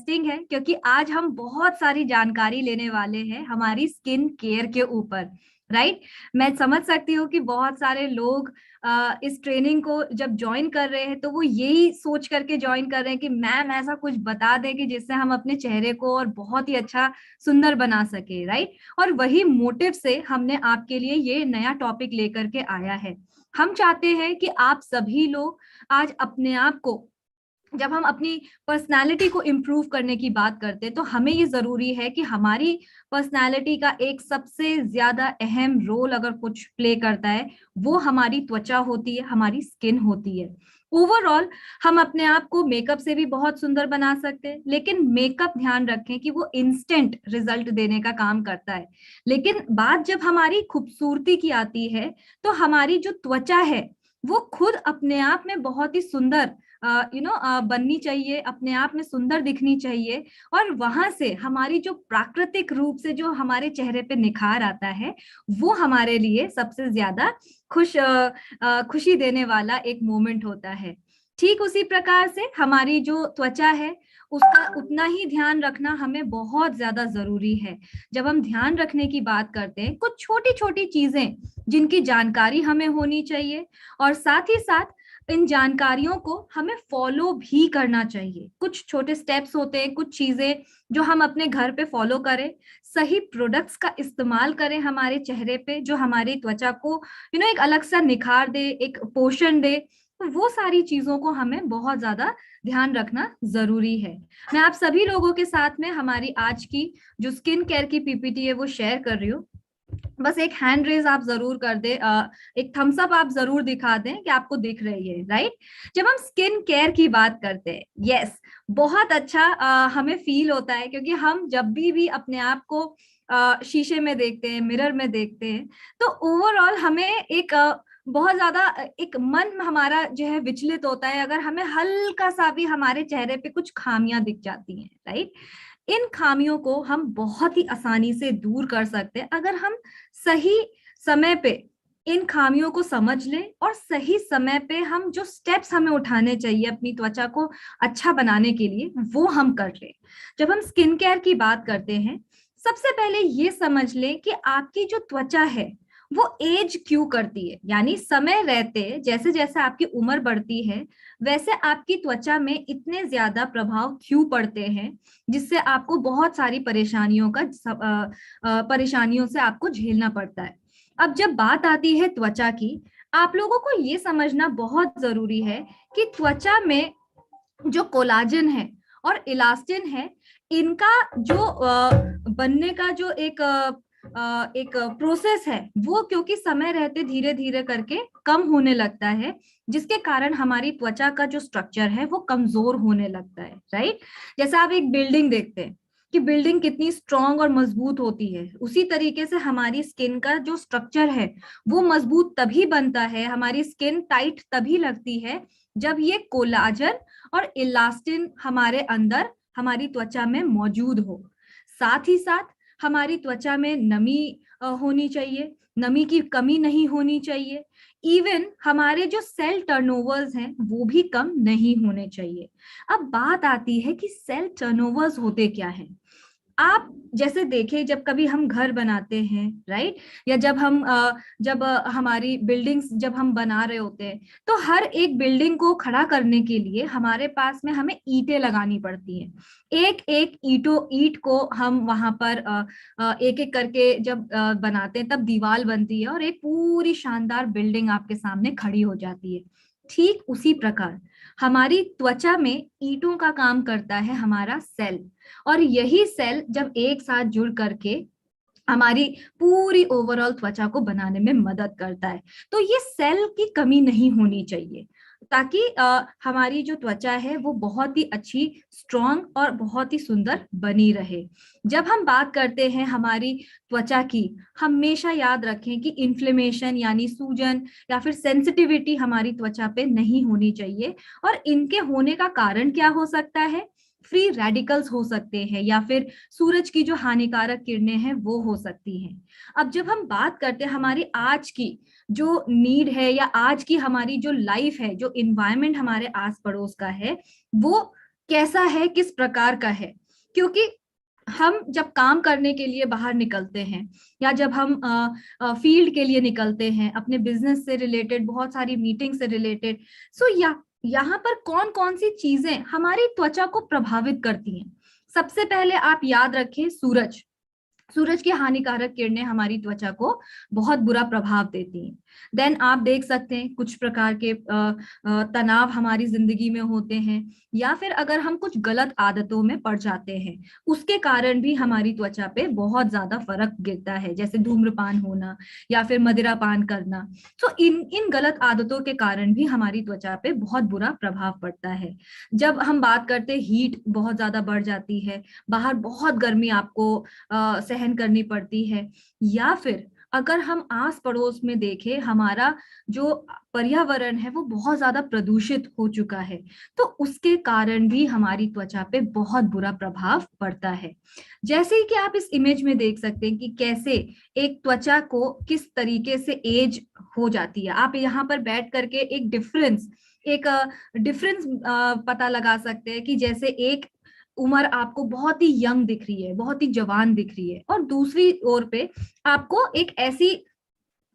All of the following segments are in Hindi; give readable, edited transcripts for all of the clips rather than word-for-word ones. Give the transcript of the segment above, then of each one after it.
इंटरेस्टिंग है क्योंकि आज हम बहुत सारी जानकारी लेने वाले हैं हमारी स्किन केयर के ऊपर, राइट। मैं समझ सकती हूँ कि बहुत सारे लोग इस ट्रेनिंग को जब ज्वाइन कर रहे हैं तो वो यही सोच करके ज्वाइन कर रहे हैं कि मैम ऐसा कुछ बता दें कि जिससे हम अपने चेहरे को और बहुत ही अच्छा सुंदर बना सके, राइट। और वही मोटिव से हमने आपके लिए ये नया टॉपिक लेकर के आया है। हम चाहते हैं कि आप सभी लोग आज अपने आप को, जब हम अपनी पर्सनालिटी को इम्प्रूव करने की बात करते हैं तो हमें ये जरूरी है कि हमारी पर्सनालिटी का एक सबसे ज्यादा अहम रोल अगर कुछ प्ले करता है वो हमारी त्वचा होती है, हमारी स्किन होती है। ओवरऑल हम अपने आप को मेकअप से भी बहुत सुंदर बना सकते हैं, लेकिन मेकअप ध्यान रखें कि वो इंस्टेंट रिजल्ट देने का काम करता है। लेकिन बात जब हमारी खूबसूरती की आती है तो हमारी जो त्वचा है वो खुद अपने आप में बहुत ही सुंदर बननी चाहिए, अपने आप में सुंदर दिखनी चाहिए। और वहां से हमारी जो प्राकृतिक रूप से जो हमारे चेहरे पे निखार आता है वो हमारे लिए सबसे ज्यादा खुशी देने वाला एक मोमेंट होता है। ठीक उसी प्रकार से हमारी जो त्वचा है उसका उतना ही ध्यान रखना हमें बहुत ज्यादा जरूरी है। जब हम ध्यान रखने की बात करते हैं, कुछ छोटी छोटी चीजें जिनकी जानकारी हमें होनी चाहिए और साथ ही साथ इन जानकारियों को हमें फॉलो भी करना चाहिए। कुछ छोटे स्टेप्स होते हैं, कुछ चीजें जो हम अपने घर पे फॉलो करें, सही प्रोडक्ट्स का इस्तेमाल करें हमारे चेहरे पे जो हमारी त्वचा को एक अलग सा निखार दे, एक पोषण दे। तो वो सारी चीजों को हमें बहुत ज्यादा ध्यान रखना जरूरी है। मैं आप सभी लोगों के साथ में हमारी आज की जो स्किन केयर की पीपीटी है वो शेयर कर रही हूँ। बस एक हैंड रेज आप जरूर कर दे, एक थम्स अप आप जरूर दिखा दें कि आपको दिख रही है, राइट। जब हम स्किन केयर की बात करते हैं, यस, बहुत अच्छा हमें फील होता है क्योंकि हम जब भी अपने आप को शीशे में देखते हैं, मिरर में देखते हैं, तो ओवरऑल हमें एक बहुत ज्यादा एक मन हमारा जो है विचलित होता है अगर हमें हल्का सा भी हमारे चेहरे पे कुछ खामियां दिख जाती हैं, राइट। इन खामियों को हम बहुत ही आसानी से दूर कर सकते हैं अगर हम सही समय पे इन खामियों को समझ लें और सही समय पे हम जो स्टेप्स हमें उठाने चाहिए अपनी त्वचा को अच्छा बनाने के लिए वो हम कर लें। जब हम स्किन केयर की बात करते हैं, सबसे पहले ये समझ लें कि आपकी जो त्वचा है वो एज क्यों करती है, यानी समय रहते जैसे जैसे आपकी उम्र बढ़ती है वैसे आपकी त्वचा में इतने ज्यादा प्रभाव क्यों पड़ते हैं जिससे आपको बहुत सारी परेशानियों से आपको झेलना पड़ता है। अब जब बात आती है त्वचा की, आप लोगों को ये समझना बहुत जरूरी है कि त्वचा में जो कोलाजन है और इलास्टिन है, इनका जो बनने का जो एक प्रोसेस है वो क्योंकि समय रहते धीरे धीरे करके कम होने लगता है, जिसके कारण हमारी त्वचा का जो स्ट्रक्चर है वो कमजोर होने लगता है, राइट। जैसे आप एक बिल्डिंग देखते हैं कि बिल्डिंग कितनी स्ट्रांग और मजबूत होती है, उसी तरीके से हमारी स्किन का जो स्ट्रक्चर है वो मजबूत तभी बनता है, हमारी स्किन टाइट तभी लगती है जब ये कोलाजन और इलास्टिन हमारे अंदर हमारी त्वचा में मौजूद हो। साथ ही साथ हमारी त्वचा में नमी होनी चाहिए, नमी की कमी नहीं होनी चाहिए। इवन हमारे जो सेल टर्नओवर्स हैं वो भी कम नहीं होने चाहिए। अब बात आती है कि सेल टर्नओवर्स होते क्या हैं। आप जैसे देखें, जब कभी हम घर बनाते हैं, राइट, या जब हमारी बिल्डिंग्स जब हम बना रहे होते हैं तो हर एक बिल्डिंग को खड़ा करने के लिए हमारे पास में हमें ईंटें लगानी पड़ती हैं। एक एक ईंट को हम वहां पर एक एक करके जब बनाते हैं तब दीवार बनती है और एक पूरी शानदार बिल्डिंग आपके सामने खड़ी हो जाती है। ठीक उसी प्रकार हमारी त्वचा में ईंटों का काम करता है हमारा सेल, और यही सेल जब एक साथ जुड़ करके हमारी पूरी ओवरऑल त्वचा को बनाने में मदद करता है। तो ये सेल की कमी नहीं होनी चाहिए ताकि हमारी जो त्वचा है वो बहुत ही अच्छी, स्ट्रॉन्ग और बहुत ही सुंदर बनी रहे। जब हम बात करते हैं हमारी त्वचा की, हमेशा याद रखें कि इन्फ्लेमेशन यानी सूजन या फिर सेंसिटिविटी हमारी त्वचा पे नहीं होनी चाहिए। और इनके होने का कारण क्या हो सकता है? फ्री रेडिकल्स हो सकते हैं या फिर सूरज की जो हानिकारक किरणें हैं वो हो सकती हैं। अब जब हम बात करते हैं हमारी आज की जो नीड है या आज की हमारी जो लाइफ है, जो इन्वायरमेंट हमारे आस पड़ोस का है, वो कैसा है, किस प्रकार का है। क्योंकि हम जब काम करने के लिए बाहर निकलते हैं या जब हम फील्ड के लिए निकलते हैं, अपने बिजनेस से रिलेटेड, बहुत सारी मीटिंग से रिलेटेड, सो यहाँ पर कौन कौन सी चीजें हमारी त्वचा को प्रभावित करती हैं। सबसे पहले आप याद रखें, सूरज। सूरज की हानिकारक किरणें हमारी त्वचा को बहुत बुरा प्रभाव देती हैं। देन आप देख सकते हैं कुछ प्रकार के तनाव हमारी जिंदगी में होते हैं, या फिर अगर हम कुछ गलत आदतों में पड़ जाते हैं, उसके कारण भी हमारी त्वचा पे बहुत ज्यादा फर्क गिरता है, जैसे धूम्रपान होना या फिर मदिरा पान करना। तो इन इन गलत आदतों के कारण भी हमारी त्वचा पे बहुत बुरा प्रभाव पड़ता है। जब हम बात करते हैं, हीट बहुत ज्यादा बढ़ जाती है, बाहर बहुत गर्मी आपको सहन करनी पड़ती है, या फिर अगर हम आस पड़ोस में देखें, हमारा जो पर्यावरण है वो बहुत ज्यादा प्रदूषित हो चुका है, तो उसके कारण भी हमारी त्वचा पे बहुत बुरा प्रभाव पड़ता है। जैसे कि आप इस इमेज में देख सकते हैं कि कैसे एक त्वचा को किस तरीके से एज हो जाती है। आप यहाँ पर बैठ करके एक डिफरेंस पता लगा सकते हैं कि जैसे एक उम्र आपको बहुत ही यंग दिख रही है, बहुत ही जवान दिख रही है, और दूसरी ओर पे आपको एक ऐसी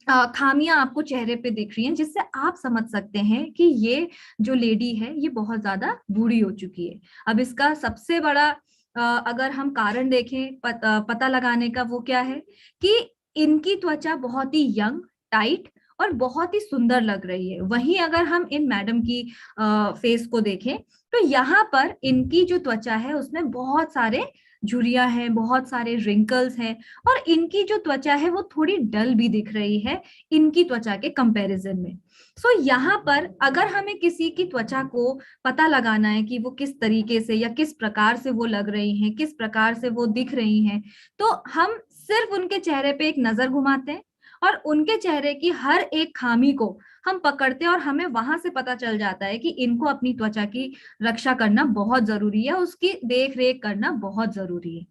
खामियां आपको चेहरे पे दिख रही हैं जिससे आप समझ सकते हैं कि ये जो लेडी है ये बहुत ज्यादा बूढ़ी हो चुकी है। अब इसका सबसे बड़ा अगर हम कारण देखें पता लगाने का, वो क्या है कि इनकी त्वचा बहुत ही यंग, टाइट और बहुत ही सुंदर लग रही है। वहीं अगर हम इन मैडम की फेस को देखें, तो यहाँ पर इनकी जो त्वचा है उसमें बहुत सारे झुर्रियां हैं, बहुत सारे रिंकल्स हैं, और इनकी जो त्वचा है वो थोड़ी डल भी दिख रही है इनकी त्वचा के कंपैरिजन में। सो यहाँ पर अगर हमें किसी की त्वचा को पता लगाना है कि वो किस तरीके से या किस प्रकार से वो लग रही हैं, किस प्रकार से वो दिख रही हैं, तो हम सिर्फ उनके चेहरे पे एक नजर घुमाते हैं और उनके चेहरे की हर एक खामी को हम पकड़ते हैं, और हमें वहां से पता चल जाता है कि इनको अपनी त्वचा की रक्षा करना बहुत जरूरी है, उसकी देख रेख करना बहुत जरूरी है।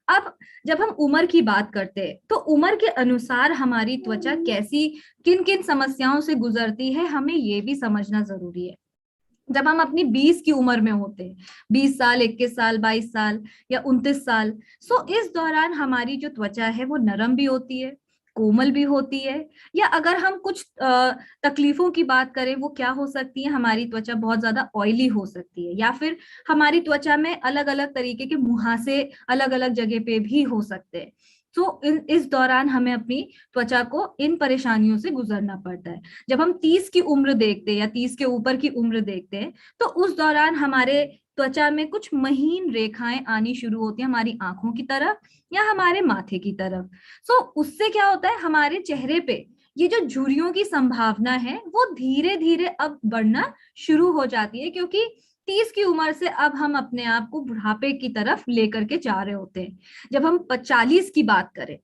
अब जब हम उम्र की बात करते हैं, तो उम्र के अनुसार हमारी त्वचा कैसी, किन किन समस्याओं से गुजरती है, हमें ये भी समझना जरूरी है। जब हम अपनी 20 की उम्र में होते हैं, 20 साल, 21 साल, 22 साल या 29 साल, सो इस दौरान हमारी जो त्वचा है वो नरम भी होती है, कोमल भी होती है। या अगर हम कुछ तकलीफों की बात करें, वो क्या हो सकती है, हमारी त्वचा बहुत ज्यादा ऑयली हो सकती है, या फिर हमारी त्वचा में अलग अलग तरीके के मुहासे अलग अलग जगह पे भी हो सकते हैं। तो इस दौरान हमें अपनी त्वचा को इन परेशानियों से गुजरना पड़ता है। जब हम 30 की उम्र देखते हैं या 30 के ऊपर की उम्र देखते हैं, तो उस दौरान हमारे त्वचा में कुछ महीन रेखाएं आनी शुरू होती हैं, हमारी आंखों की तरफ या हमारे माथे की तरफ। सो उससे क्या होता है, हमारे चेहरे पे ये जो झुर्रियों की संभावना है वो धीरे धीरे अब बढ़ना शुरू हो जाती है, क्योंकि 30 की उम्र से अब हम अपने आप को बुढ़ापे की तरफ लेकर के जा रहे होते हैं। जब हम 40 की बात करें,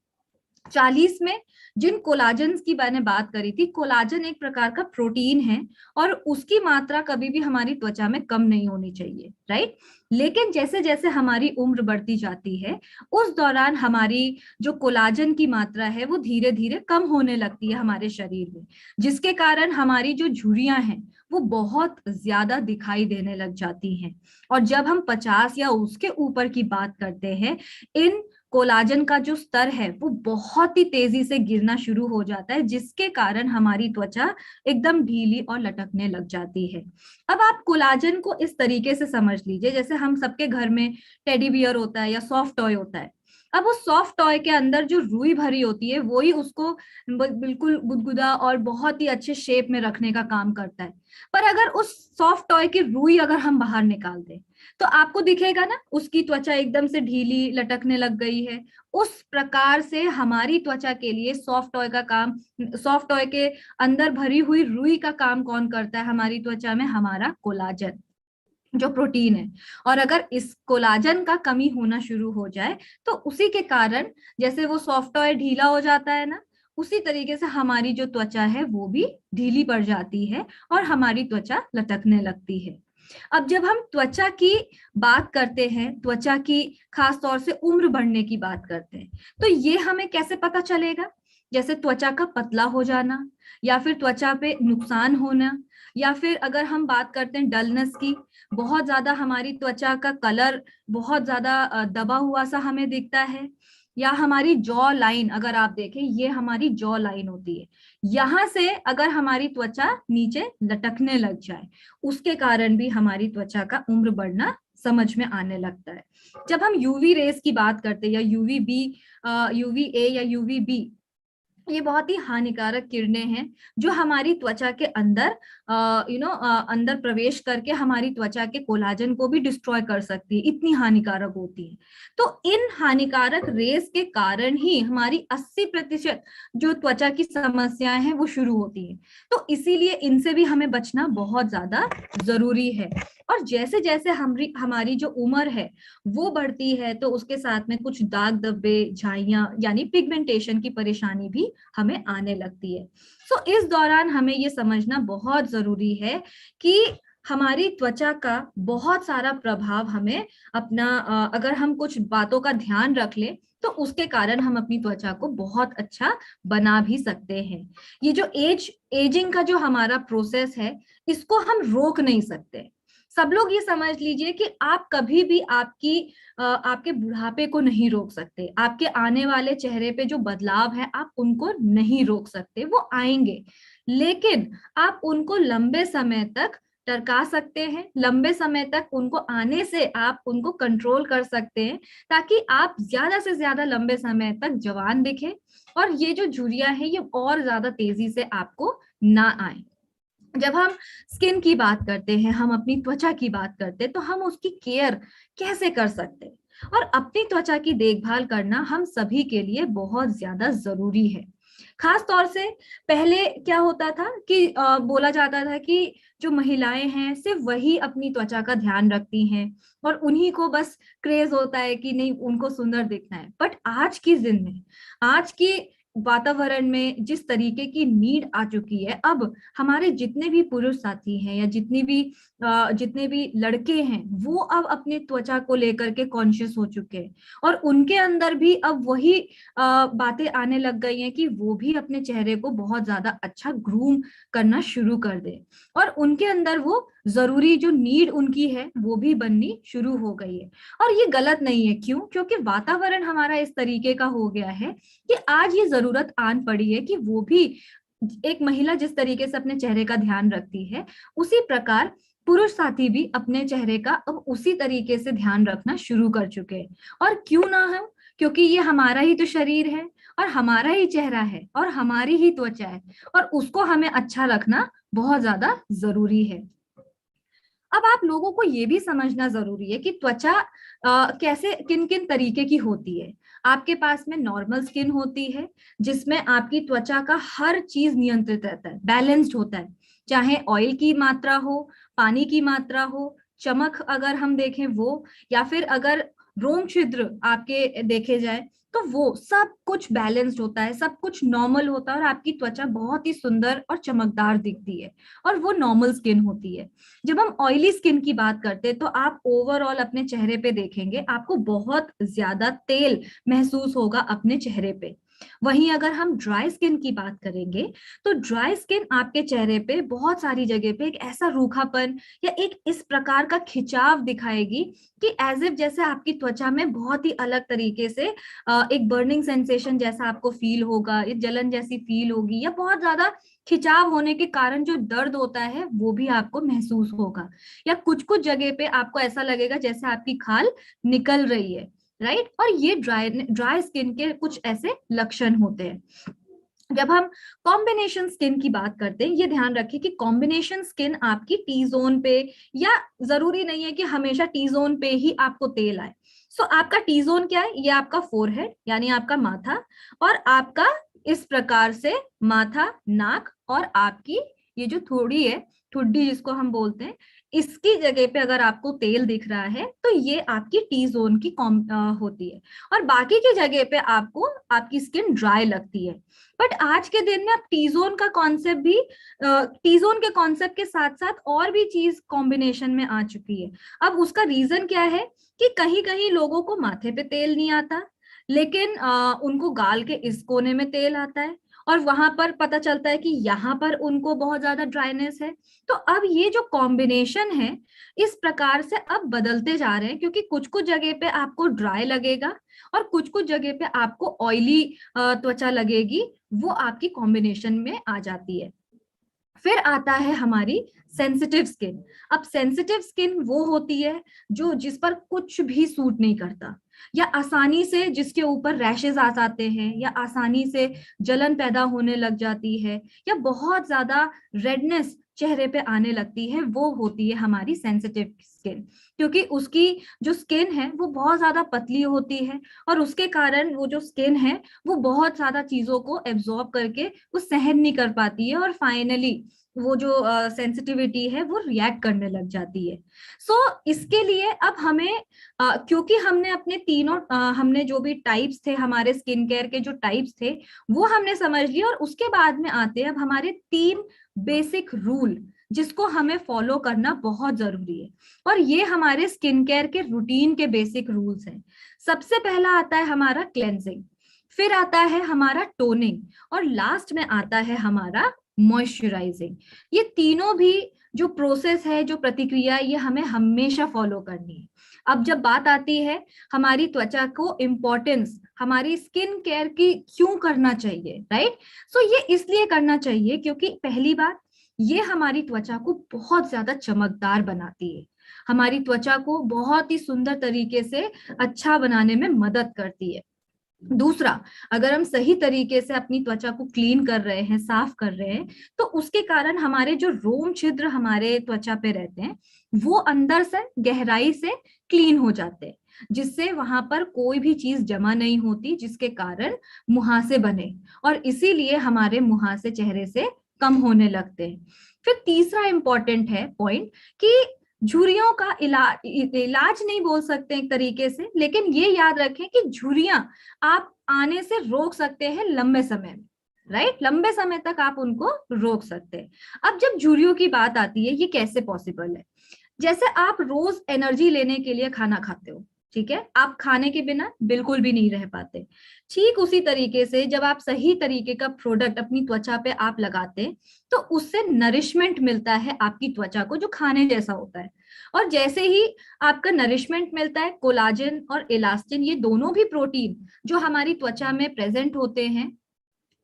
40 में जिन कोलाजन की मैंने बात करी थी, कोलाजन एक प्रकार का प्रोटीन है और उसकी मात्रा कभी भी हमारी त्वचा में कम नहीं होनी चाहिए, राइट। लेकिन जैसे जैसे हमारी उम्र बढ़ती जाती है, उस दौरान हमारी जो कोलाजन की मात्रा है वो धीरे धीरे कम होने लगती है हमारे शरीर में, जिसके कारण हमारी जो झुर्रियां हैं वो बहुत ज्यादा दिखाई देने लग जाती हैं। और जब हम 50 या उसके ऊपर की बात करते हैं, इन कोलाजन का जो स्तर है वो बहुत ही तेजी से गिरना शुरू हो जाता है, जिसके कारण हमारी त्वचा एकदम ढीली और लटकने लग जाती है। अब आप कोलाजन को इस तरीके से समझ लीजिए, जैसे हम सबके घर में टेडी बियर होता है या सॉफ्ट टॉय होता है। अब उस सॉफ्ट टॉय के अंदर जो रुई भरी होती है वो ही उसको बिल्कुल गुदगुदा और बहुत ही अच्छे शेप में रखने का काम करता है। पर अगर उस सॉफ्ट टॉय की रुई अगर हम बाहर निकाल दें, तो आपको दिखेगा ना उसकी त्वचा एकदम से ढीली लटकने लग गई है। उस प्रकार से हमारी त्वचा के लिए सॉफ्ट टॉय का काम, सॉफ्ट टॉय के अंदर भरी हुई रुई का काम कौन करता है हमारी त्वचा में, हमारा कोलाजन जो प्रोटीन है। और अगर इस कोलाजन का कमी होना शुरू हो जाए, तो उसी के कारण जैसे वो सॉफ्ट टॉय ढीला हो जाता है ना, उसी तरीके से हमारी जो त्वचा है वो भी ढीली पड़ जाती है और हमारी त्वचा लटकने लगती है। अब जब हम त्वचा की बात करते हैं, त्वचा की खास तौर से उम्र बढ़ने की बात करते हैं, तो ये हमें कैसे पता चलेगा। जैसे त्वचा का पतला हो जाना, या फिर त्वचा पे नुकसान होना, या फिर अगर हम बात करते हैं डलनेस की, बहुत ज्यादा हमारी त्वचा का कलर बहुत ज्यादा दबा हुआ सा हमें दिखता है, या हमारी जॉ लाइन अगर आप देखें, ये हमारी जॉ लाइन होती है, यहां से अगर हमारी त्वचा नीचे लटकने लग जाए, उसके कारण भी हमारी त्वचा का उम्र बढ़ना समझ में आने लगता है। जब हम यूवी रेस की बात करते हैं, या यूवी बी, यूवी ए या यूवी बी, ये बहुत ही हानिकारक किरणें हैं जो हमारी त्वचा के अंदर अंदर प्रवेश करके हमारी त्वचा के कोलाजन को भी डिस्ट्रॉय कर सकती है, इतनी हानिकारक होती है। तो इन हानिकारक रेस के कारण ही हमारी 80% जो त्वचा की समस्याएं हैं वो शुरू होती हैं। तो इसीलिए इनसे भी हमें बचना बहुत ज्यादा जरूरी है। और जैसे जैसे हमारी जो उम्र है वो बढ़ती है, तो उसके साथ में कुछ दाग धब्बे, झाइयां यानी पिगमेंटेशन की परेशानी भी हमें आने लगती है। सो इस दौरान हमें ये समझना बहुत जरूरी है कि हमारी त्वचा का बहुत सारा प्रभाव हमें अपना अगर हम कुछ बातों का ध्यान रख ले तो उसके कारण हम अपनी त्वचा को बहुत अच्छा बना भी सकते हैं। ये जो एजिंग का जो हमारा प्रोसेस है, इसको हम रोक नहीं सकते। सब लोग ये समझ लीजिए कि आप कभी भी आपके बुढ़ापे को नहीं रोक सकते, आपके आने वाले चेहरे पे जो बदलाव है आप उनको नहीं रोक सकते, वो आएंगे, लेकिन आप उनको लंबे समय तक टरका सकते हैं, लंबे समय तक उनको आने से आप उनको कंट्रोल कर सकते हैं, ताकि आप ज्यादा से ज्यादा लंबे समय तक जवान दिखे और ये जो झुर्रियां है ये और ज्यादा तेजी से आपको ना आए। जब हम स्किन की बात करते हैं, हम अपनी त्वचा की बात करते हैं, तो हम उसकी केयर कैसे कर सकते हैं, और अपनी त्वचा की देखभाल करना हम सभी के लिए बहुत ज्यादा जरूरी है। खास तौर से पहले क्या होता था कि बोला जाता था कि जो महिलाएं हैं सिर्फ वही अपनी त्वचा का ध्यान रखती हैं और उन्हीं को बस क्रेज होता है कि नहीं उनको सुंदर दिखना है। बट आज की जिंदगी, आज की वातावरण में जिस तरीके की नीड आ चुकी है, अब हमारे जितने भी पुरुष साथी हैं या जितने भी लड़के हैं, वो अब अपने त्वचा को लेकर के कॉन्शियस हो चुके हैं और उनके अंदर भी अब वही बातें आने लग गई हैं कि वो भी अपने चेहरे को बहुत ज्यादा अच्छा ग्रूम करना शुरू कर दे, और उनके अंदर वो जरूरी जो नीड उनकी है वो भी बननी शुरू हो गई है। और ये गलत नहीं है, क्यों? क्योंकि वातावरण हमारा इस तरीके का हो गया है कि आज ये जरूरत आन पड़ी है कि वो भी, एक महिला जिस तरीके से अपने चेहरे का ध्यान रखती है, उसी प्रकार पुरुष साथी भी अपने चेहरे का अब उसी तरीके से ध्यान रखना शुरू कर चुके हैं। और क्यों ना हम, क्योंकि ये हमारा ही तो शरीर है और हमारा ही चेहरा है और हमारी ही त्वचा है, और उसको हमें अच्छा रखना बहुत ज्यादा जरूरी है। अब आप लोगों को ये भी समझना जरूरी है कि त्वचा कैसे, किन किन तरीके की होती है। आपके पास में नॉर्मल स्किन होती है जिसमें आपकी त्वचा का हर चीज नियंत्रित रहता है, बैलेंस्ड होता है, चाहे ऑयल की मात्रा हो, पानी की मात्रा हो, चमक अगर हम देखें वो, या फिर अगर रोम छिद्र आपके देखे जाए, तो वो सब कुछ बैलेंस्ड होता है, सब कुछ नॉर्मल होता है और आपकी त्वचा बहुत ही सुंदर और चमकदार दिखती है, और वो नॉर्मल स्किन होती है। जब हम ऑयली स्किन की बात करते हैं तो आप ओवरऑल अपने चेहरे पे देखेंगे आपको बहुत ज्यादा तेल महसूस होगा अपने चेहरे पे। वहीं अगर हम ड्राई स्किन की बात करेंगे तो ड्राई स्किन आपके चेहरे पे बहुत सारी जगह पे एक ऐसा रूखापन या एक इस प्रकार का खिंचाव दिखाएगी कि एज इफ जैसे आपकी त्वचा में बहुत ही अलग तरीके से एक बर्निंग सेंसेशन जैसा आपको फील होगा, एक जलन जैसी फील होगी, या बहुत ज्यादा खिंचाव होने के कारण जो दर्द होता है वो भी आपको महसूस होगा, या कुछ कुछ जगह पे आपको ऐसा लगेगा जैसे आपकी खाल निकल रही है, राइट। और ये ड्राई स्किन के कुछ ऐसे लक्षण होते हैं। जब हम कॉम्बिनेशन स्किन की बात करते हैं, ये ध्यान रखिए कि कॉम्बिनेशन स्किन आपकी टी जोन पे, या जरूरी नहीं है कि हमेशा टी जोन पे ही आपको तेल आए। सो आपका टी जोन क्या है? ये आपका फोरहेड यानी आपका माथा, और आपका इस प्रकार से माथा, नाक, और आपकी ये जो थोड़ी है, ठुड्डी जिसको हम बोलते हैं, इसकी जगह पे अगर आपको तेल दिख रहा है तो ये आपकी टी जोन की होती है, और बाकी की जगह पे आपको आपकी स्किन ड्राई लगती है। बट आज के दिन में अब टी जोन का कॉन्सेप्ट भी, टी जोन के कॉन्सेप्ट के साथ साथ और भी चीज कॉम्बिनेशन में आ चुकी है। अब उसका रीजन क्या है कि कहीं कहीं लोगों को माथे पे तेल नहीं आता, लेकिन उनको गाल के इस कोने में तेल आता है, और वहां पर पता चलता है कि यहाँ पर उनको बहुत ज्यादा ड्राइनेस है। तो अब ये जो कॉम्बिनेशन है इस प्रकार से अब बदलते जा रहे हैं, क्योंकि कुछ कुछ जगह पे आपको ड्राई लगेगा और कुछ कुछ जगह पे आपको ऑयली त्वचा लगेगी, वो आपकी कॉम्बिनेशन में आ जाती है। फिर आता है हमारी सेंसिटिव स्किन। अब सेंसिटिव स्किन वो होती है जो जिस पर कुछ भी सूट नहीं करता, या आसानी से जिसके ऊपर रैशेस आ जाते हैं, या आसानी से जलन पैदा होने लग जाती है, या बहुत ज्यादा रेडनेस चेहरे पे आने लगती है, वो होती है हमारी सेंसिटिव स्किन। क्योंकि उसकी जो स्किन है वो बहुत ज्यादा पतली होती है, और उसके कारण वो जो स्किन है वो बहुत ज्यादा चीजों को एब्जॉर्ब करके वो सहन नहीं कर पाती है, और फाइनली वो जो सेंसिटिविटी है वो रिएक्ट करने लग जाती है। सो इसके लिए अब हमें क्योंकि हमने अपने तीनों हमने जो भी टाइप्स थे, हमारे स्किन केयर के जो टाइप्स थे वो हमने समझ लिया, और उसके बाद में आते हैं अब हमारे 3 बेसिक रूल जिसको हमें फॉलो करना बहुत जरूरी है, और ये हमारे स्किन केयर के रूटीन के बेसिक रूल्स हैं। सबसे पहला आता है हमारा क्लेंजिंग, फिर आता है हमारा टोनिंग, और लास्ट में आता है हमारा मॉइस्चराइजिंग। ये तीनों भी जो प्रोसेस है, जो प्रक्रिया, ये हमें हमेशा फॉलो करनी है। अब जब बात आती है हमारी त्वचा को इम्पोर्टेंस हमारी स्किन केयर की क्यों करना चाहिए, राइट? सो ये इसलिए करना चाहिए क्योंकि पहली बात, ये हमारी त्वचा को बहुत ज्यादा चमकदार बनाती है, हमारी त्वचा को बहुत ही सुंदर तरीके से अच्छा बनाने में मदद करती है। दूसरा, अगर हम सही तरीके से अपनी त्वचा को क्लीन कर रहे हैं, साफ कर रहे हैं, तो उसके कारण हमारे जो रोम छिद्र हमारे त्वचा पे रहते हैं वो अंदर से गहराई से क्लीन हो जाते हैं, जिससे वहां पर कोई भी चीज जमा नहीं होती जिसके कारण मुहासे बने, और इसीलिए हमारे मुहासे चेहरे से कम होने लगते हैं। फिर तीसरा इंपॉर्टेंट है पॉइंट कि झुर्रियों का इलाज नहीं बोल सकते एक तरीके से, लेकिन ये याद रखें कि झुर्रियां आप आने से रोक सकते हैं लंबे समय में, राइट? लंबे समय तक आप उनको रोक सकते हैं। अब जब झुर्रियों की बात आती है, ये कैसे पॉसिबल है? जैसे आप रोज एनर्जी लेने के लिए खाना खाते हो, ठीक है, आप खाने के बिना बिल्कुल भी नहीं रह पाते। ठीक उसी तरीके से जब आप सही तरीके का प्रोडक्ट अपनी त्वचा पे आप लगाते हैं तो उससे नरिशमेंट मिलता है आपकी त्वचा को, जो खाने जैसा होता है। और जैसे ही आपका नरिशमेंट मिलता है, कोलाजन और इलास्टिन, ये दोनों भी प्रोटीन जो हमारी त्वचा में प्रेजेंट होते हैं,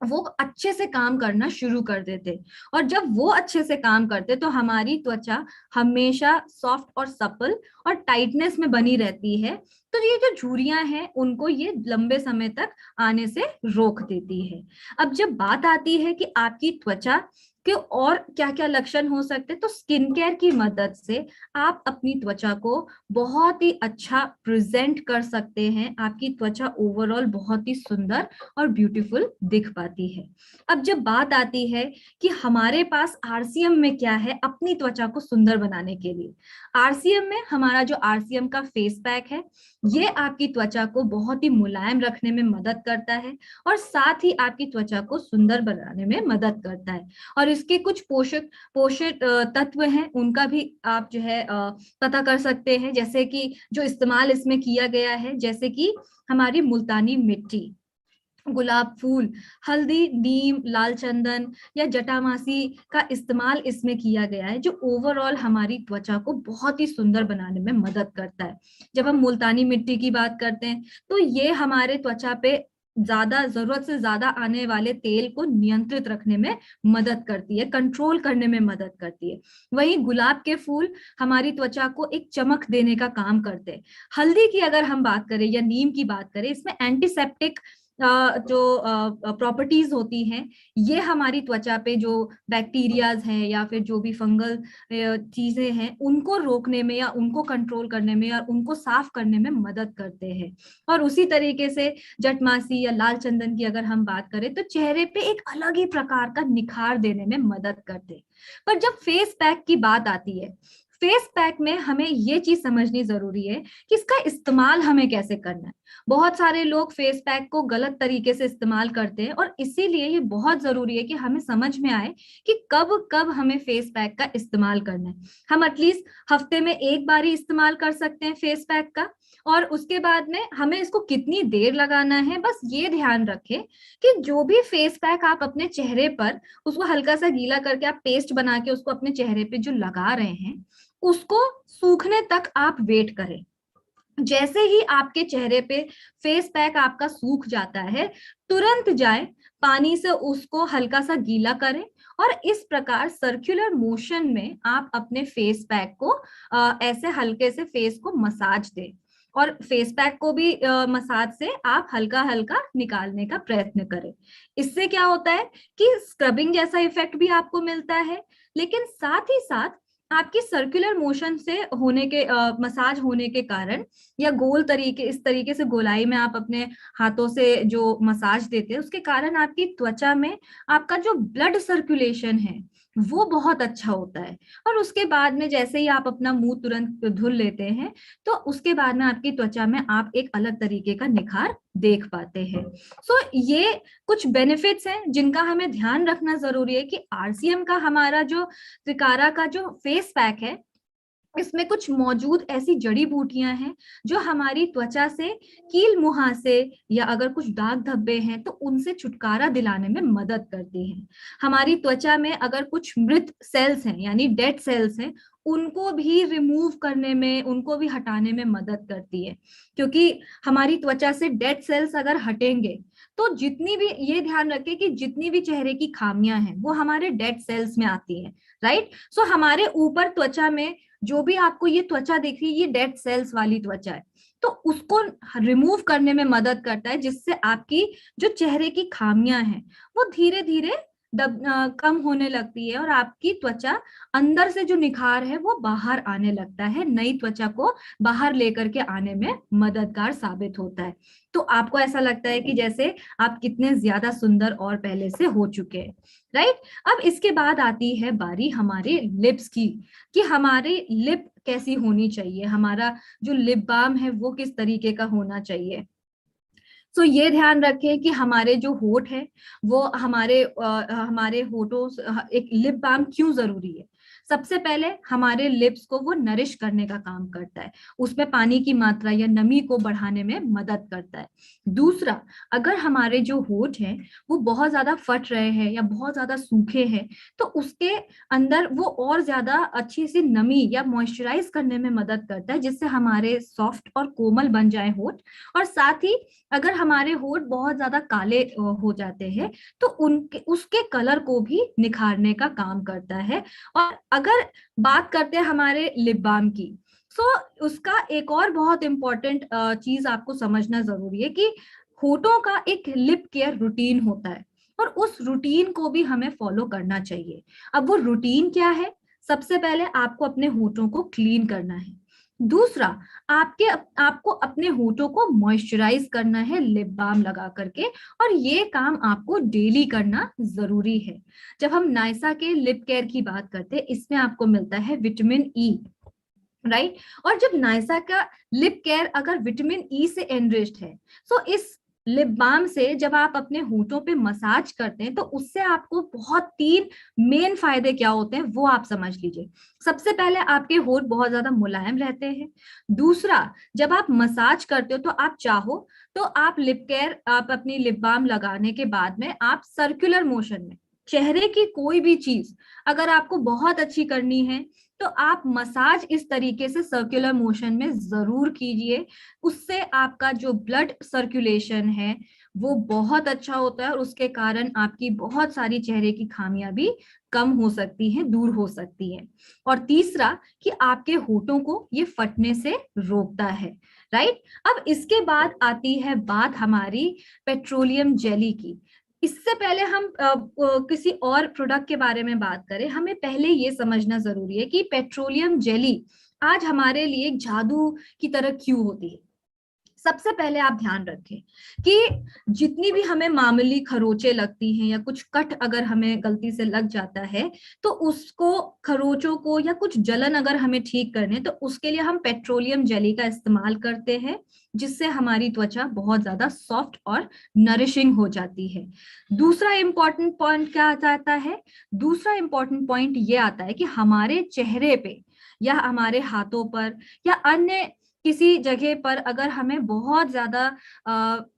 वो अच्छे से काम करना शुरू कर देते, और जब वो अच्छे से काम करते तो हमारी त्वचा हमेशा सॉफ्ट और सपल और टाइटनेस में बनी रहती है। तो ये जो झुर्रियां हैं उनको ये लंबे समय तक आने से रोक देती है। अब जब बात आती है कि आपकी त्वचा के और क्या क्या लक्षण हो सकते हैं, तो स्किन केयर की मदद से आप अपनी त्वचा को बहुत ही अच्छा प्रेजेंट कर सकते हैं, आपकी त्वचा ओवरऑल बहुत ही सुंदर और ब्यूटीफुल दिख पाती है। अब जब बात आती है कि हमारे पास आरसीएम में क्या है अपनी त्वचा को सुंदर बनाने के लिए, आरसीएम में हमारा जो आरसीएम का फेस पैक है, ये आपकी त्वचा को बहुत ही मुलायम रखने में मदद करता है, और साथ ही आपकी त्वचा को सुंदर बनाने में मदद करता है। और इसके कुछ पोषक पोषक तत्व हैं, उनका भी आप जो है पता कर सकते हैं, जैसे कि जो इस्तेमाल इसमें किया गया है, जैसे कि हमारी मुल्तानी मिट्टी, गुलाब फूल, हल्दी, नीम, लाल चंदन या जटामासी का इस्तेमाल इसमें किया गया है, जो ओवरऑल हमारी त्वचा को बहुत ही सुंदर बनाने में मदद करता है। जब हम मुल्तानी मिट्टी की बात करते हैं तो ये हमारे त्वचा पे ज्यादा जरूरत से ज्यादा आने वाले तेल को नियंत्रित रखने में मदद करती है, कंट्रोल करने में मदद करती है। वहीं गुलाब के फूल हमारी त्वचा को एक चमक देने का काम करते हैं। हल्दी की अगर हम बात करें या नीम की बात करें, इसमें एंटीसेप्टिक जो प्रॉपर्टीज होती हैं, ये हमारी त्वचा पे जो बैक्टीरियाज हैं या फिर जो भी फंगल चीजें हैं उनको रोकने में या उनको कंट्रोल करने में या उनको साफ करने में मदद करते हैं। और उसी तरीके से जटमासी या लाल चंदन की अगर हम बात करें तो चेहरे पे एक अलग ही प्रकार का निखार देने में मदद करते हैं। पर जब फेस पैक की बात आती है, फेस पैक में हमें ये चीज समझनी जरूरी है कि इसका इस्तेमाल हमें कैसे करना है। बहुत सारे लोग फेस पैक को गलत तरीके से इस्तेमाल करते हैं, और इसीलिए ये बहुत जरूरी है कि हमें समझ में आए कि कब कब हमें फेस पैक का इस्तेमाल करना है। हम एटलीस्ट हफ्ते में एक बार ही इस्तेमाल कर सकते हैं फेस पैक का, और उसके बाद में हमें इसको कितनी देर लगाना है, बस ये ध्यान रखें कि जो भी फेस पैक आप अपने चेहरे पर, उसको हल्का सा गीला करके आप पेस्ट बना के उसको अपने चेहरे पे जो लगा रहे हैं, उसको सूखने तक आप वेट करें। जैसे ही आपके चेहरे पे फेस पैक आपका सूख जाता है, तुरंत जाए पानी से उसको हल्का सा गीला करें, और इस प्रकार सर्कुलर मोशन में आप अपने फेस पैक को ऐसे हल्के से फेस को मसाज दें, और फेस पैक को भी मसाज से आप हल्का हल्का निकालने का प्रयत्न करें। इससे क्या होता है कि स्क्रबिंग जैसा इफेक्ट भी आपको मिलता है, लेकिन साथ ही साथ आपकी सर्कुलर मोशन से होने के मसाज होने के कारण, या गोल तरीके, इस तरीके से गोलाई में आप अपने हाथों से जो मसाज देते हैं, उसके कारण आपकी त्वचा में आपका जो ब्लड सर्कुलेशन है वो बहुत अच्छा होता है। और उसके बाद में जैसे ही आप अपना मुंह तुरंत धुल लेते हैं, तो उसके बाद में आपकी त्वचा में आप एक अलग तरीके का निखार देख पाते हैं। सो ये कुछ बेनिफिट्स हैं जिनका हमें ध्यान रखना जरूरी है कि आरसीएम का, हमारा जो त्रिकारा का जो फेस पैक है, इसमें कुछ मौजूद ऐसी जड़ी बूटियां हैं जो हमारी त्वचा से कील मुहासे या अगर कुछ दाग धब्बे हैं तो उनसे छुटकारा दिलाने में मदद करती हैं। हमारी त्वचा में अगर कुछ मृत सेल्स हैं यानी डेड सेल्स हैं, उनको भी रिमूव करने में, उनको भी हटाने में मदद करती है। क्योंकि हमारी त्वचा से डेड सेल्स अगर हटेंगे तो जितनी भी, ये ध्यान रखें कि जितनी भी चेहरे की खामियां हैं वो हमारे डेड सेल्स में आती हैं, राइट। सो हमारे ऊपर त्वचा में जो भी आपको ये त्वचा दिख रही है, ये डेड सेल्स वाली त्वचा है, तो उसको रिमूव करने में मदद करता है, जिससे आपकी जो चेहरे की खामियां हैं वो धीरे धीरे कम होने लगती है, और आपकी त्वचा अंदर से जो निखार है वो बाहर आने लगता है, नई त्वचा को बाहर लेकर के आने में मददगार साबित होता है। तो आपको ऐसा लगता है कि जैसे आप कितने ज्यादा सुंदर और पहले से हो चुके हैं, राइट। अब इसके बाद आती है बारी हमारे लिप्स की, कि हमारी लिप कैसी होनी चाहिए, हमारा जो लिप बाम है वो किस तरीके का होना चाहिए। तो ये ध्यान रखें कि हमारे जो होठ है वो हमारे होठों एक लिप बाम क्यों जरूरी है। सबसे पहले हमारे लिप्स को वो नरिश करने का काम करता है, उसमें पानी की मात्रा या नमी को बढ़ाने में मदद करता है। दूसरा, अगर हमारे जो होठ हैं वो बहुत ज्यादा फट रहे हैं या बहुत ज्यादा सूखे हैं, तो उसके अंदर वो और ज्यादा अच्छी सी नमी या मॉइस्चराइज करने में मदद करता है, जिससे हमारे सॉफ्ट और कोमल बन जाए होठ। और साथ ही अगर हमारे होठ बहुत ज्यादा काले हो जाते हैं तो उनके उसके कलर को भी निखारने का काम करता है। और अगर बात करते हैं हमारे लिप बाम की, सो उसका एक और बहुत इंपॉर्टेंट चीज आपको समझना जरूरी है कि होठों का एक लिप केयर रूटीन होता है, और उस रूटीन को भी हमें फॉलो करना चाहिए। अब वो रूटीन क्या है? सबसे पहले आपको अपने होठों को क्लीन करना है। दूसरा, आपको अपने होठों को मॉइस्चराइज करना है लिप बाम लगा करके, और ये काम आपको डेली करना जरूरी है। जब हम नायसा के लिप केयर की बात करते हैं, इसमें आपको मिलता है विटामिन ई, राइट। और जब नायसा का लिप केयर अगर विटामिन ई से एनरिच्ड है, सो इस लिप बाम से जब आप अपने होठों पे मसाज करते हैं तो उससे आपको बहुत 3 मेन फायदे क्या होते हैं वो आप समझ लीजिए। सबसे पहले आपके होठ बहुत ज्यादा मुलायम रहते हैं। दूसरा, जब आप मसाज करते हो तो आप चाहो तो आप लिप केयर, आप अपनी लिप बाम लगाने के बाद में आप सर्कुलर मोशन में चेहरे की कोई भी चीज अगर आपको बहुत अच्छी करनी है तो आप मसाज इस तरीके से सर्कुलर मोशन में जरूर कीजिए। उससे आपका जो ब्लड सर्कुलेशन है वो बहुत अच्छा होता है, और उसके कारण आपकी बहुत सारी चेहरे की खामियां भी कम हो सकती हैं, दूर हो सकती हैं। और तीसरा, कि आपके होठों को ये फटने से रोकता है, राइट। अब इसके बाद आती है बात हमारी पेट्रोलियम जेली की। इससे पहले हम किसी और प्रोडक्ट के बारे में बात करें, हमें पहले ये समझना जरूरी है कि पेट्रोलियम जेली आज हमारे लिए एक जादू की तरह क्यों होती है। सबसे पहले आप ध्यान रखें कि जितनी भी हमें मामूली खरोंचे लगती हैं या कुछ कट अगर हमें गलती से लग जाता है, तो उसको, खरोंचों को या कुछ जलन अगर हमें ठीक करने, तो उसके लिए हम पेट्रोलियम जेली का इस्तेमाल करते हैं, जिससे हमारी त्वचा बहुत ज्यादा सॉफ्ट और नरिशिंग हो जाती है। दूसरा इंपॉर्टेंट पॉइंट क्या आता है? दूसरा इंपॉर्टेंट पॉइंट ये आता है कि हमारे चेहरे पे या हमारे हाथों पर या अन्य किसी जगह पर अगर हमें बहुत ज्यादा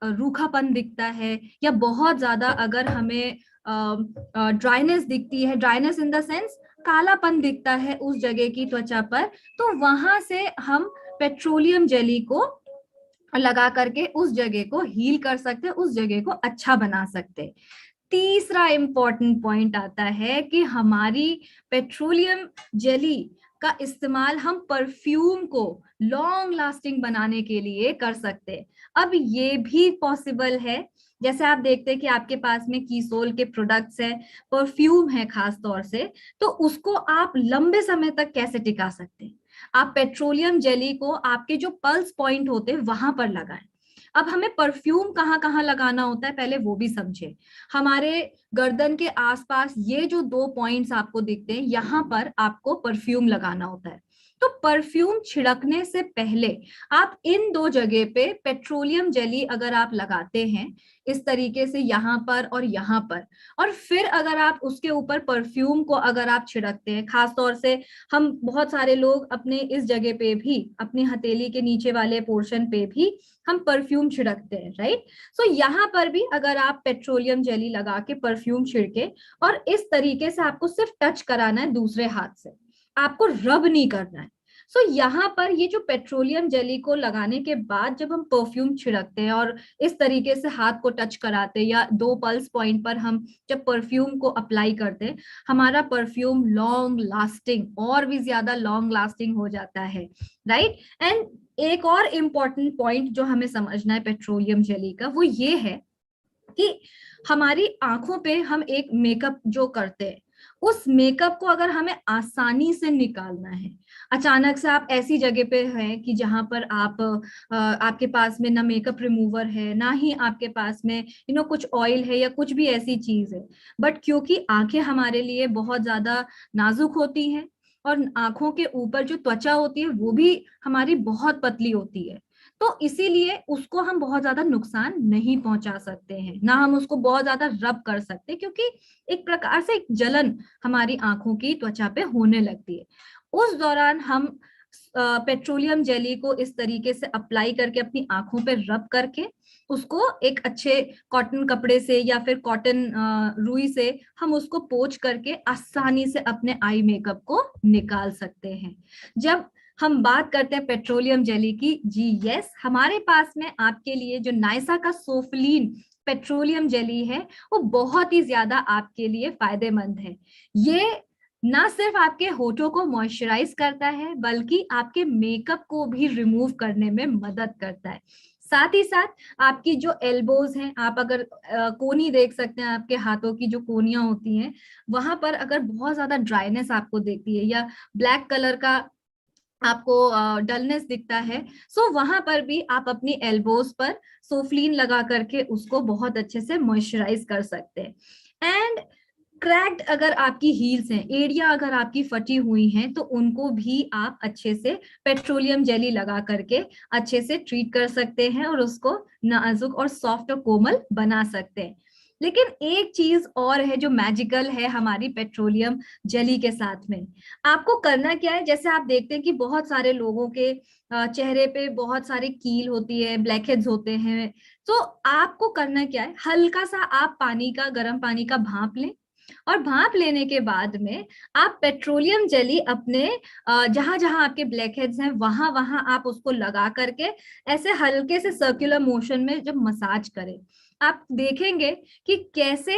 रूखापन दिखता है या बहुत ज्यादा अगर हमें ड्राइनेस दिखती है, ड्राइनेस इन द सेंस कालापन दिखता है उस जगह की त्वचा पर, तो वहां से हम पेट्रोलियम जेली को लगा करके उस जगह को हील कर सकते हैं, उस जगह को अच्छा बना सकते हैं। तीसरा इंपॉर्टेंट पॉइंट आता है कि हमारी पेट्रोलियम जेली का इस्तेमाल हम परफ्यूम को लॉन्ग लास्टिंग बनाने के लिए कर सकते हैं। अब ये भी पॉसिबल है, जैसे आप देखते हैं कि आपके पास में कीसोल के प्रोडक्ट्स है, परफ्यूम है खास तौर से, तो उसको आप लंबे समय तक कैसे टिका सकते हैं? आप पेट्रोलियम जेली को आपके जो पल्स पॉइंट होते हैं वहां पर लगाएं। अब हमें परफ्यूम कहाँ कहाँ लगाना होता है पहले वो भी समझे। हमारे गर्दन के आसपास ये जो 2 पॉइंट्स आपको दिखते हैं, यहाँ पर आपको परफ्यूम लगाना होता है। तो परफ्यूम छिड़कने से पहले आप इन 2 जगह पे पेट्रोलियम जेली अगर आप लगाते हैं इस तरीके से यहाँ पर और यहाँ पर, और फिर अगर आप उसके ऊपर परफ्यूम को अगर आप छिड़कते हैं, खास तौर से हम बहुत सारे लोग अपने इस जगह पे भी, अपनी हथेली के नीचे वाले पोर्शन पे भी हम परफ्यूम छिड़कते हैं, राइट? सो यहाँ पर भी अगर आप पेट्रोलियम जेली लगा के परफ्यूम छिड़के और इस तरीके से आपको सिर्फ टच कराना है दूसरे हाथ से, आपको रब नहीं करना है। सो यहाँ पर ये जो पेट्रोलियम जेली को लगाने के बाद जब हम परफ्यूम छिड़कते हैं और इस तरीके से हाथ को टच कराते हैं या 2 पल्स पॉइंट पर हम जब परफ्यूम को अप्लाई करते हैं, हमारा परफ्यूम लॉन्ग लास्टिंग, और भी ज्यादा लॉन्ग लास्टिंग हो जाता है, राइट? एंड एक और इम्पॉर्टेंट पॉइंट जो हमें समझना है पेट्रोलियम जेली का, वो ये है कि हमारी आंखों पे हम एक मेकअप जो करते हैं, उस मेकअप को अगर हमें आसानी से निकालना है, अचानक से आप ऐसी जगह पे हैं कि जहां पर आप आपके पास में ना मेकअप रिमूवर है, ना ही आपके पास में कुछ ऑयल है या कुछ भी ऐसी चीज है, बट क्योंकि आंखें हमारे लिए बहुत ज्यादा नाजुक होती हैं और आंखों के ऊपर जो त्वचा होती है वो भी हमारी बहुत पतली होती है, तो इसीलिए उसको हम बहुत ज्यादा नुकसान नहीं पहुंचा सकते हैं, ना हम उसको बहुत ज्यादा रब कर सकते, क्योंकि एक प्रकार से एक जलन हमारी आंखों की त्वचा पे होने लगती है। उस दौरान हम पेट्रोलियम जेली को इस तरीके से अप्लाई करके अपनी आंखों पे रब करके उसको एक अच्छे कॉटन कपड़े से या फिर कॉटन रुई से हम उसको पोंछ करके आसानी से अपने आई मेकअप को निकाल सकते हैं। जब हम बात करते हैं पेट्रोलियम जेली की, जी यस, हमारे पास में आपके लिए जो नायसा का सोफलीन पेट्रोलियम जेली है वो बहुत ही ज्यादा आपके लिए फायदेमंद है। ये ना सिर्फ आपके होठों को मॉइस्चराइज करता है बल्कि आपके मेकअप को भी रिमूव करने में मदद करता है। साथ ही साथ आपकी जो एल्बोज हैं, आप अगर कोनी देख सकते हैं, आपके हाथों की जो कोनियां होती हैं वहां पर अगर बहुत ज्यादा ड्राइनेस आपको देखती है या ब्लैक कलर का आपको डलनेस दिखता है, सो वहां पर भी आप अपनी एल्बोज पर सोफलीन लगा करके उसको बहुत अच्छे से मॉइस्चराइज कर सकते हैं। एंड क्रैक्ड अगर आपकी हील्स हैं, एड़िया अगर आपकी फटी हुई हैं, तो उनको भी आप अच्छे से पेट्रोलियम जेली लगा करके अच्छे से ट्रीट कर सकते हैं और उसको नाजुक और सॉफ्ट और कोमल बना सकते हैं। लेकिन एक चीज और है जो मैजिकल है हमारी पेट्रोलियम जेली के साथ में। आपको करना क्या है, जैसे आप देखते हैं कि बहुत सारे लोगों के चेहरे पे बहुत सारी कील होती है, ब्लैकहेड्स होते हैं, तो आपको करना क्या है, हल्का सा आप पानी का, गर्म पानी का भाप लें और भाप लेने के बाद में आप पेट्रोलियम जेली अपने जहां जहां आपके ब्लैकहेड्स हैं वहां वहां आप उसको लगा करके ऐसे हल्के से सर्कुलर मोशन में जब मसाज करें, आप देखेंगे कि कैसे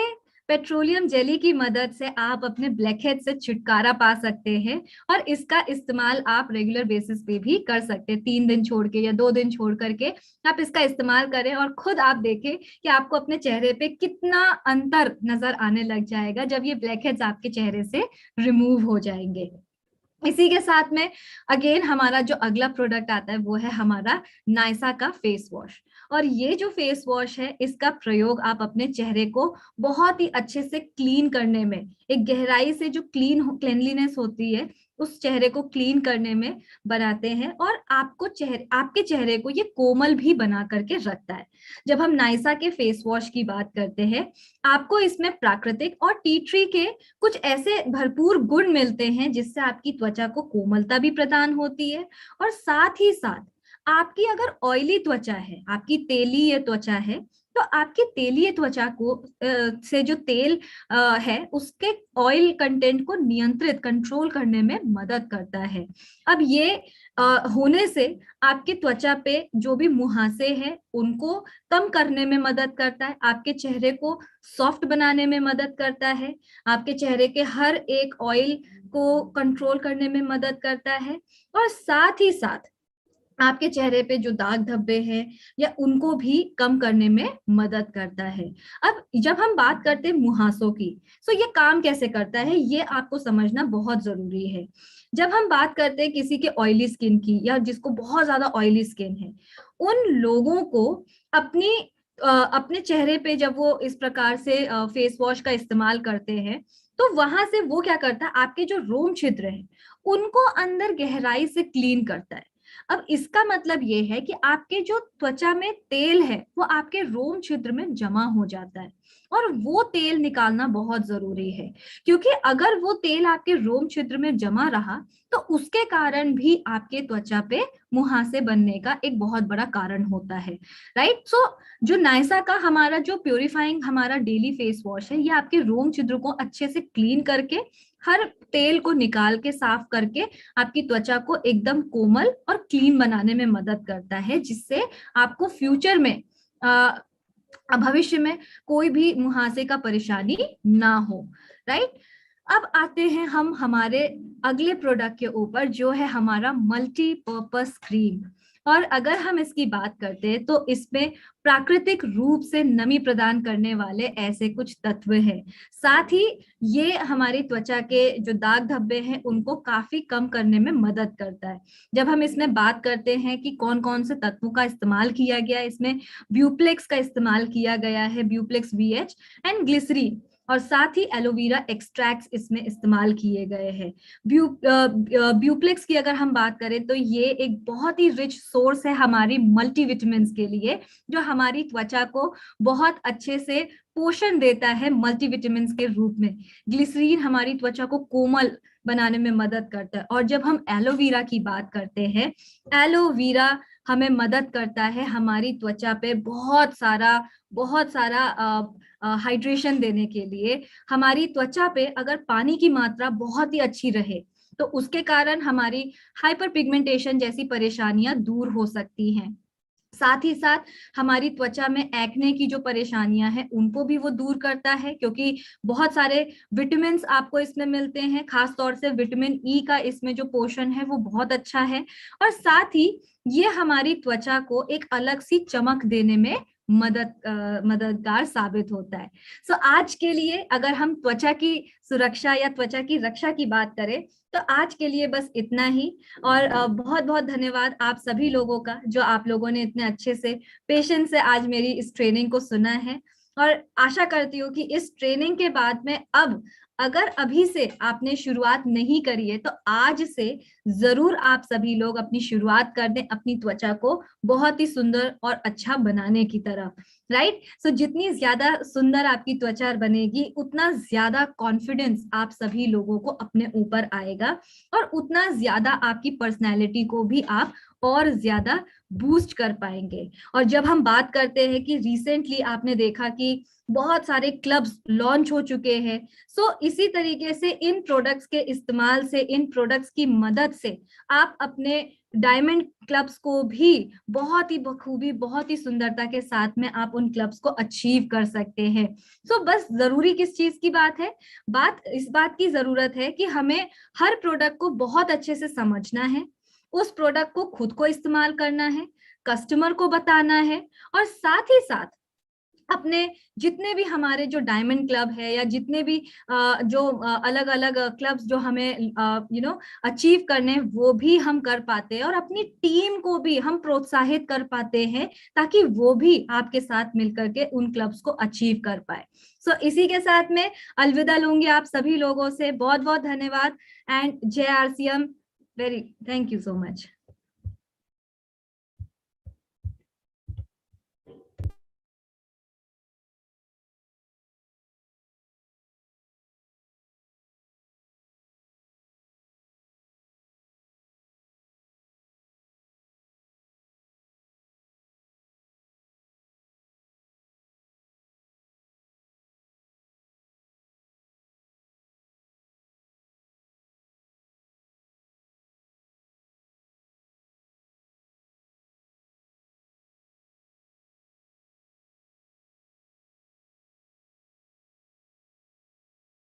पेट्रोलियम जेली की मदद से आप अपने ब्लैकहेड से छुटकारा पा सकते हैं। और इसका इस्तेमाल आप रेगुलर बेसिस पे भी कर सकते हैं, 3 दिन छोड़ के या 2 दिन छोड़ करके आप इसका इस्तेमाल करें और खुद आप देखें कि आपको अपने चेहरे पे कितना अंतर नजर आने लग जाएगा जब ये ब्लैकहेड्स आपके चेहरे से रिमूव हो जाएंगे। इसी के साथ में अगेन हमारा जो अगला प्रोडक्ट आता है वो है हमारा नायसा का फेस वॉश। और ये जो फेस वॉश है इसका प्रयोग आप अपने चेहरे को बहुत ही अच्छे से क्लीन करने में, एक गहराई से जो क्लीनलीनेस होती है उस चेहरे को क्लीन करने में बनाते हैं, और आपके चेहरे को ये कोमल भी बना करके रखता है। जब हम नायसा के फेस वॉश की बात करते हैं, आपको इसमें प्राकृतिक और टी ट्री के कुछ ऐसे भरपूर गुण मिलते हैं जिससे आपकी त्वचा को कोमलता भी प्रदान होती है। और साथ ही साथ आपकी अगर ऑयली त्वचा है, आपकी तेलीय त्वचा है, तो आपकी तेलीय त्वचा को से जो तेल है उसके ऑयल कंटेंट को नियंत्रित कंट्रोल करने में मदद करता है। अब ये होने से आपकी त्वचा पे जो भी मुहासे हैं उनको कम करने में मदद करता है, आपके चेहरे को सॉफ्ट बनाने में मदद करता है, आपके चेहरे के हर एक ऑयल को कंट्रोल करने में मदद करता है, और साथ ही साथ आपके चेहरे पे जो दाग धब्बे हैं या उनको भी कम करने में मदद करता है। अब जब हम बात करते हैं मुहासों की, तो ये काम कैसे करता है ये आपको समझना बहुत जरूरी है। जब हम बात करते हैं किसी के ऑयली स्किन की या जिसको बहुत ज्यादा ऑयली स्किन है, उन लोगों को अपने चेहरे पे जब वो इस प्रकार से फेस वॉश का इस्तेमाल करते हैं, तो वहां से वो क्या करता है, आपके जो रोम छिद्र है उनको अंदर गहराई से क्लीन करता है। अब इसका मतलब ये है कि आपके जो त्वचा में तेल है वो आपके रोम छिद्र में जमा हो जाता है, और वो तेल निकालना बहुत जरूरी है, क्योंकि अगर वो तेल आपके रोम छिद्र में जमा रहा तो उसके कारण भी आपके त्वचा पे मुहासे बनने का एक बहुत बड़ा कारण होता है, राइट। सो जो नायसा का हमारा जो प्योरीफाइंग हमारा डेली फेस वॉश है, ये आपके रोम छिद्र को अच्छे से क्लीन करके, हर तेल को निकाल के साफ करके आपकी त्वचा को एकदम कोमल और क्लीन बनाने में मदद करता है, जिससे आपको फ्यूचर में भविष्य में कोई भी मुहासे का परेशानी ना हो, राइट। अब आते हैं हम हमारे अगले प्रोडक्ट के ऊपर जो है हमारा मल्टीपर्पस क्रीम। और अगर हम इसकी बात करते हैं तो इसमें प्राकृतिक रूप से नमी प्रदान करने वाले ऐसे कुछ तत्व हैं, साथ ही ये हमारी त्वचा के जो दाग धब्बे हैं उनको काफी कम करने में मदद करता है। जब हम इसमें बात करते हैं कि कौन कौन से तत्वों का इस्तेमाल किया गया है, इसमें ब्यूप्लेक्स का इस्तेमाल किया गया है, ब्यूप्लेक्स वीएच एंड ग्लिसरीन, और साथ ही एलोवेरा एक्सट्रैक्ट्स इसमें इस्तेमाल किए गए हैं। ब्यूप्लेक्स की अगर हम बात करें तो ये एक बहुत ही रिच सोर्स है हमारी मल्टीविटामिन के लिए, जो हमारी त्वचा को बहुत अच्छे से पोषण देता है मल्टीविटामिन के रूप में। ग्लिसरीन हमारी त्वचा को कोमल बनाने में मदद करता है। और जब हम एलोवेरा की बात करते हैं, एलोवेरा हमें मदद करता है हमारी त्वचा पे बहुत सारा हाइड्रेशन देने के लिए। हमारी त्वचा पे अगर पानी की मात्रा बहुत ही अच्छी रहे तो उसके कारण हमारी हाइपर पिगमेंटेशन जैसी परेशानियां दूर हो सकती हैं। साथ ही साथ हमारी त्वचा में एक्ने की जो परेशानियां हैं उनको भी वो दूर करता है, क्योंकि बहुत सारे विटामिन आपको इसमें मिलते हैं, खास तौर से विटामिन ई का इसमें जो पोषण है वो बहुत अच्छा है। और साथ ही ये हमारी त्वचा को एक अलग सी चमक देने में मददगार साबित होता है। सो आज के लिए अगर हम त्वचा की सुरक्षा या त्वचा की रक्षा की बात करें तो आज के लिए बस इतना ही। और बहुत बहुत धन्यवाद आप सभी लोगों का, जो आप लोगों ने इतने अच्छे से पेशेंस से आज मेरी इस ट्रेनिंग को सुना है। और आशा करती हूँ कि इस ट्रेनिंग के बाद में अब अगर अभी से आपने शुरुआत नहीं करी है तो आज से जरूर आप सभी लोग अपनी शुरुआत कर दें अपनी त्वचा को बहुत ही सुंदर और अच्छा बनाने की तरफ, राइट। सो जितनी ज्यादा सुंदर आपकी त्वचा बनेगी उतना ज्यादा कॉन्फिडेंस आप सभी लोगों को अपने ऊपर आएगा, और उतना ज्यादा आपकी पर्सनैलिटी को भी आप और ज्यादा बूस्ट कर पाएंगे। और जब हम बात करते हैं कि रिसेंटली आपने देखा कि बहुत सारे क्लब्स लॉन्च हो चुके हैं, सो इसी तरीके से इन प्रोडक्ट्स के इस्तेमाल से, इन प्रोडक्ट्स की मदद से आप अपने डायमंड क्लब्स को भी बहुत ही बखूबी, बहुत ही सुंदरता के साथ में आप उन क्लब्स को अचीव कर सकते हैं। सो बस जरूरी किस चीज की बात है, इस बात की जरूरत है कि हमें हर प्रोडक्ट को बहुत अच्छे से समझना है, उस प्रोडक्ट को खुद को इस्तेमाल करना है, कस्टमर को बताना है, और साथ ही साथ अपने जितने भी हमारे जो डायमंड क्लब है या जितने भी जो अलग अलग क्लब्स जो हमें अचीव करने हैं, वो भी हम कर पाते हैं और अपनी टीम को भी हम प्रोत्साहित कर पाते हैं ताकि वो भी आपके साथ मिलकर के उन क्लब्स को अचीव कर पाए। सो इसी के साथ में अलविदा लूंगी आप सभी लोगों से। बहुत बहुत धन्यवाद एंड जय RCM. Very thank you so much.